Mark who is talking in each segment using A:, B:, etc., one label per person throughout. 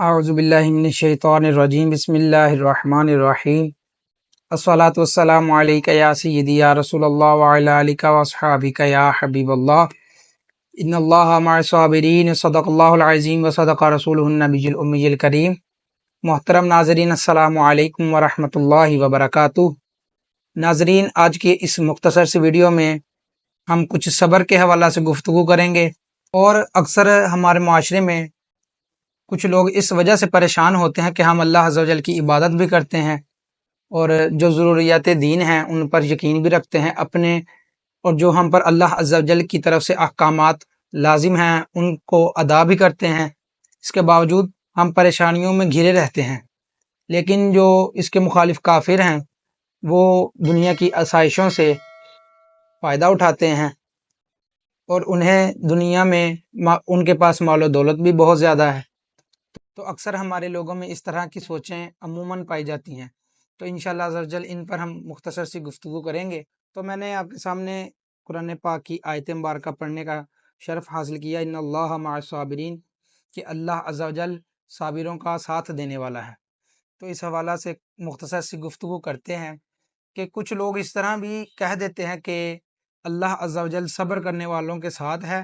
A: अऊज़ु बिल्लाहि मिनश्शैतानिर्रजीम बिस्मिल्लाहिर्रहमानिर्रहीम अस्सलातु वस्सलामु अलैका या सय्यदी या रसूलल्लाह व अला आलिका व अस्हाबिका या हबीबल्लाह इन्नल्लाहा मअस-साबिरीन सदक़ल्लाहुल अज़ीम व सदक़ रसूलुहुन नबियुल उम्मियुल करीम। मोहतरम नाज़रीन, अस्सलामु अलैकुम व रहमतुल्लाहि व बरकातुहू। नाज़रीन, आज की इस मुख्तसर सी वीडियो में हम कुछ सब्र के हवाला से गुफ्तगू करेंगे। और अक्सर हमारे माशरे में कुछ लोग इस वजह से परेशान होते हैं कि हम अल्लाह अज़्ज़ा व जल की इबादत भी करते हैं और जो ज़रूरियात दीन हैं उन पर यकीन भी रखते हैं अपने, और जो हम पर अल्लाह अज़्ज़ा व जल की तरफ से अहकामात लाजिम हैं उनको अदा भी करते हैं। इसके बावजूद हम परेशानियों में घिरे रहते हैं। लेकिन जो इसके मुखालिफ काफिर हैं वो दुनिया की आसाइशों से फ़ायदा उठाते हैं और उन्हें दुनिया में उनके पास मालो दौलत भी बहुत ज़्यादा है। तो अक्सर हमारे लोगों में इस तरह की सोचें अमूमन पाई जाती हैं। तो इंशाअल्लाह अज़्ज़ा व जल इन पर हम मुख्तसर सी गुफ्तगू करेंगे। तो मैंने आपके सामने कुरान पाक की आयत मुबारक पढ़ने का शर्फ हासिल किया, इन्नल्लाहा मअस-साबिरीन, कि अल्लाह अज़्ज़ा व जल साबिरों का साथ देने वाला है। तो इस हवाला से मुख्तसर सी गुफ्तगू करते हैं कि कुछ लोग इस तरह भी कह देते हैं कि अल्लाह अज़्ज़ा व जल सब्र करने वालों के साथ है।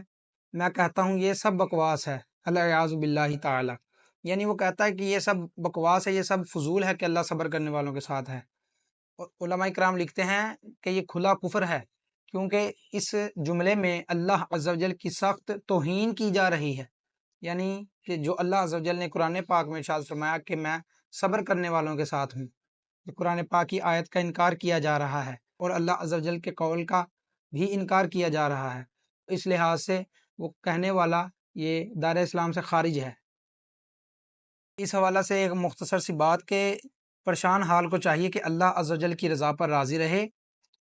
A: मैं कहता हूँ ये सब बकवास है, अल-इयाज़ु बिल्लाहि ताला। यानी वो कहता है कि ये सब बकवास है, ये सब फजूल है कि अल्लाह सब्र करने वालों के साथ है। और उलमा इकराम लिखते हैं कि ये खुला कुफ्र है, क्योंकि इस जुमले में अल्लाह अज़्ज़ा व जल की सख्त तौहीन की जा रही है। यानी कि जो अल्लाह अज़्ज़ा व जल ने कुरान पाक में इरशाद फरमाया कि मैं सब्र करने वालों के साथ हूँ, तो कुरान पाक की आयत का इनकार किया जा रहा है और अल्लाह अज़्ज़ा व जल के कौल का भी इनकार किया जा रहा है। इस लिहाज से वो कहने वाला ये दायरे इस्लाम से खारिज है। इस हवाला से एक मुख्तसर सी बात के परेशान हाल को चाहिए कि अल्लाह अज़्ज़ा व जल की रज़ा पर राज़ी रहे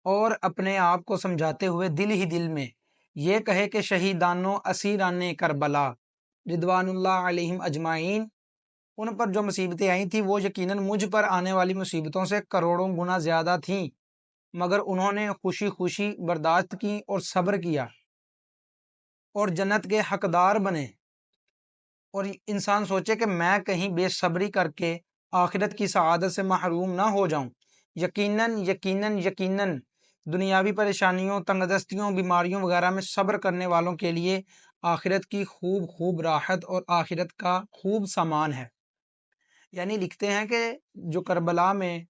A: और अपने आप को समझाते हुए दिल ही दिल में ये कहे कि शहीदानो असीराने करबला रिदवानुल्लाह अलैहिम अजमाइन, उन पर जो मुसीबतें आई थी वो यकीनन मुझ पर आने वाली मुसीबतों से करोड़ों गुना ज़्यादा थीं, मगर उन्होंने खुशी खुशी बर्दाश्त की और सब्र किया और जन्नत के हकदार बने। और इंसान सोचे कि मैं कहीं बेसब्री करके आखिरत की सआदत से महरूम ना हो जाऊं। यकीनन यकीनन यकीनन दुनियावी परेशानियों, तंगदस्तियों, बीमारियों वगैरह में सब्र करने वालों के लिए आखिरत की खूब खूब राहत और आखिरत का खूब सामान है। यानी लिखते हैं कि जो करबला में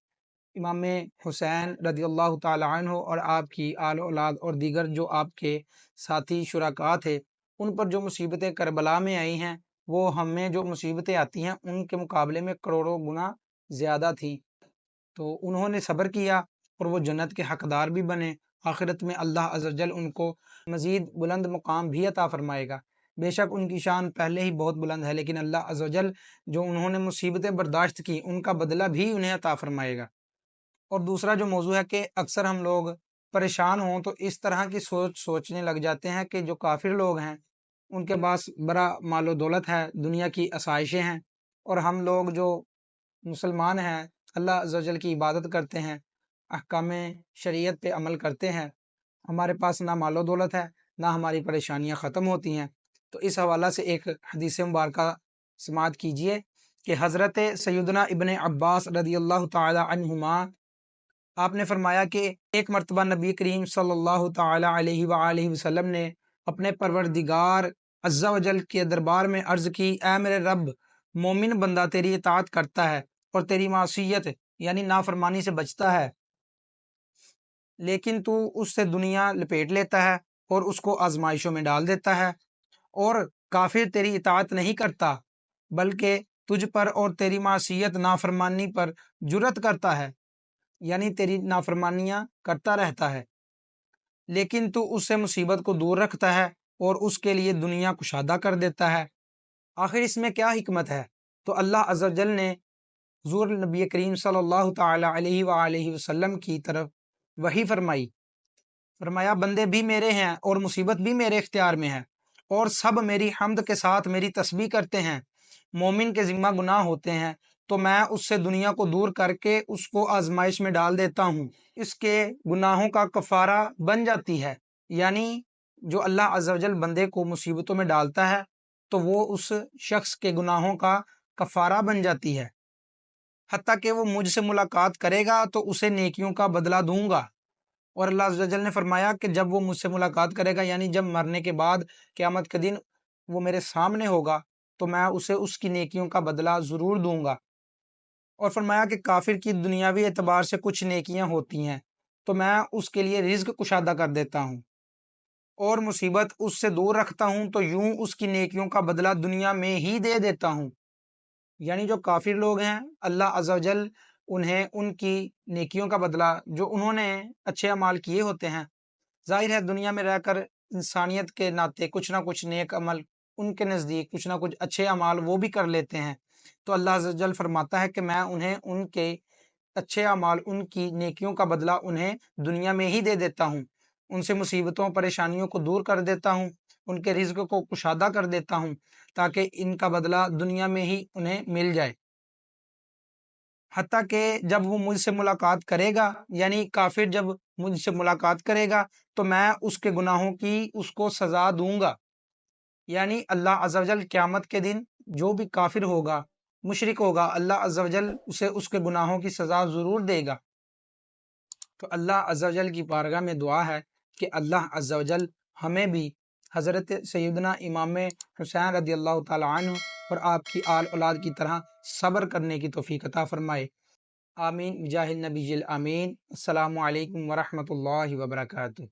A: इमाम हुसैन रदियल्लाहु ताला अन्हु और आपकी आल औलाद और दीगर जो आपके साथी शुरका थे, उन पर जो मुसीबतें करबला में आई हैं वो हमें जो मुसीबतें आती हैं उनके मुकाबले में करोड़ों गुना ज़्यादा थी। तो उन्होंने सब्र किया और वो जन्नत के हकदार भी बने। आखिरत में अल्लाह अज़्ज़ा व जल उनको मज़ीद बुलंद मुकाम भी अता फ़रमाएगा। बेशक उनकी शान पहले ही बहुत बुलंद है, लेकिन अल्लाह अज़्ज़ा व जल जो उन्होंने मुसीबतें बर्दाश्त की उनका बदला भी उन्हें अता फ़रमाएगा। और दूसरा जो मौजू है कि अक्सर हम लोग परेशान हों तो इस तरह की सोचने लग जाते हैं कि जो काफिर लोग हैं उनके पास बड़ा मालो दौलत है, दुनिया की आसाइशें हैं, और हम लोग जो मुसलमान हैं अल्लाह अज़्ज़ा व जल की इबादत करते हैं, अहकाम शरीयत पे अमल करते हैं, हमारे पास ना मालो दौलत है, ना हमारी परेशानियां ख़त्म होती हैं। तो इस हवाला से एक हदीस मुबारक समात कीजिए कि हज़रत सैयदना इब्न अब्बास रदियल्लाहु ताला अन्हुमा आपने फरमाया कि एक मरतबा नबी करीम सल्लल्लाहु ताला अलैहि वआलिहि वसल्लम ने अपने परवरदिगार अज़्ज़ा व जल के दरबार में अर्ज़ की, ऐ मेरे रब, मोमिन बंदा तेरी इताअत करता है और तेरी मासियत यानी नाफरमानी से बचता है, लेकिन तू उससे दुनिया लपेट लेता है और उसको आजमाइशों में डाल देता है। और काफिर तेरी इताअत नहीं करता बल्कि तुझ पर और तेरी मासियत नाफरमानी पर जुरत करता है, यानी तेरी नाफरमानियां करता रहता है, लेकिन तू उससे मुसीबत को दूर रखता है और उसके लिए दुनिया कुशादा कर देता है। आखिर इसमें क्या हिकमत है? तो अल्लाह अज़्ज़ा व जल ने हुज़ूर नबी करीम सल्लल्लाहु ताला अलैहि वसल्लम की तरफ वही फरमाई, फरमाया बंदे भी मेरे हैं और मुसीबत भी मेरे इख्तियार में है और सब मेरी हम्द के साथ मेरी तस्बीह करते हैं। मोमिन के ज़िम्मा गुनाह होते हैं तो मैं उससे दुनिया को दूर करके उसको आजमाइश में डाल देता हूँ, इसके गुनाहों का कफ़ारा बन जाती है। यानी जो अल्लाह अज़्ज़ा व जल बंदे को मुसीबतों में डालता है तो वो उस शख्स के गुनाहों का کفارہ بن جاتی ہے، حتیٰ کہ وہ مجھ سے ملاقات کرے گا تو اسے نیکیوں کا بدلہ دوں گا۔ اور اللہ عز و جل نے فرمایا کہ جب وہ مجھ سے ملاقات کرے گا، یعنی جب مرنے کے بعد قیامت کے دن وہ میرے سامنے ہوگا، تو میں اسے اس کی نیکیوں کا بدلہ ضرور دوں گا۔ اور فرمایا کہ کافر کی دنیاوی اعتبار سے کچھ نیکیاں ہوتی ہیں تو میں اس کے لیے رزق کشادہ کر دیتا ہوں، اور مصیبت اس سے دور رکھتا ہوں تو یوں اس کی نیکیوں کا بدلہ دنیا میں ہی دے دیتا ہوں۔ یعنی جو کافر لوگ ہیں، اللہ عز و جل انہیں ان کی نیکیوں کا بدلہ جو انہوں نے اچھے اعمال کیے ہوتے ہیں، ظاہر ہے دنیا میں رہ کر انسانیت کے ناطے کچھ نہ کچھ نیک عمل ان کے نزدیک کچھ نہ کچھ اچھے اعمال وہ بھی کر لیتے ہیں، تو اللہ عز و جل فرماتا ہے کہ میں انہیں ان کے اچھے اعمال، ان کی نیکیوں کا بدلہ انہیں دنیا میں ہی دے دیتا ہوں، ان سے مصیبتوں پریشانیوں کو دور کر دیتا ہوں، ان کے رزق کو کشادہ کر دیتا ہوں، تاکہ ان کا بدلہ دنیا میں ہی انہیں مل جائے۔ حتیٰ کہ جب وہ مجھ سے ملاقات کرے گا، یعنی کافر جب مجھ سے ملاقات کرے گا تو میں اس کے گناہوں کی اس کو سزا دوں گا۔ یعنی اللہ عز و جل قیامت کے دن جو بھی کافر ہوگا، مشرک ہوگا، اللہ عز و جل اسے اس کے گناہوں کی سزا ضرور دے گا۔ تو اللہ عز و جل کی بارگاہ میں دعا ہے کہ اللہ عز و جل ہمیں بھی حضرت سیدنا امام حسین رضی اللہ تعالی عنہ اور آپ کی آل اولاد کی طرح صبر کرنے کی توفیق عطا فرمائے۔ آمین بجاہ النبی الامین۔ السلام علیکم ورحمۃ اللہ وبرکاتہ۔